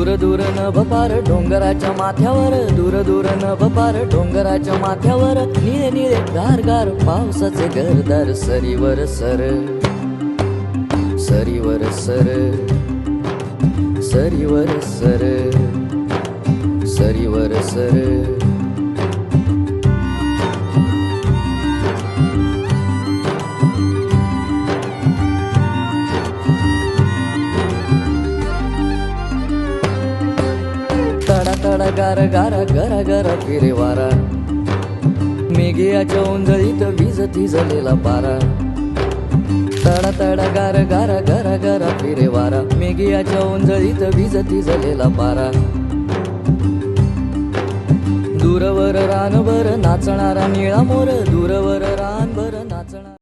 दूर दूर नभ पार डोंगराच्या माथ्यावर, दूर दूर नभ पार डोंगराच्या माथ्यावर, निळे निळे गार गार पावसाचे घरदार सरीवर सर, सरीवर सर, सरीवर सर, सरीवर सर. तडा तडा गार गारा गरा गरा फिरे वारा, मेघियाच्या ओंजळीत वीज थिजलेला पारा. तडा तडा गार गारा गरा गरा फिरे वारा, मेघियाच्या ओंजळीत वीज थिजलेला पारा. दूरवर रानभर नाचणारा निळा मोर, दूरवर रान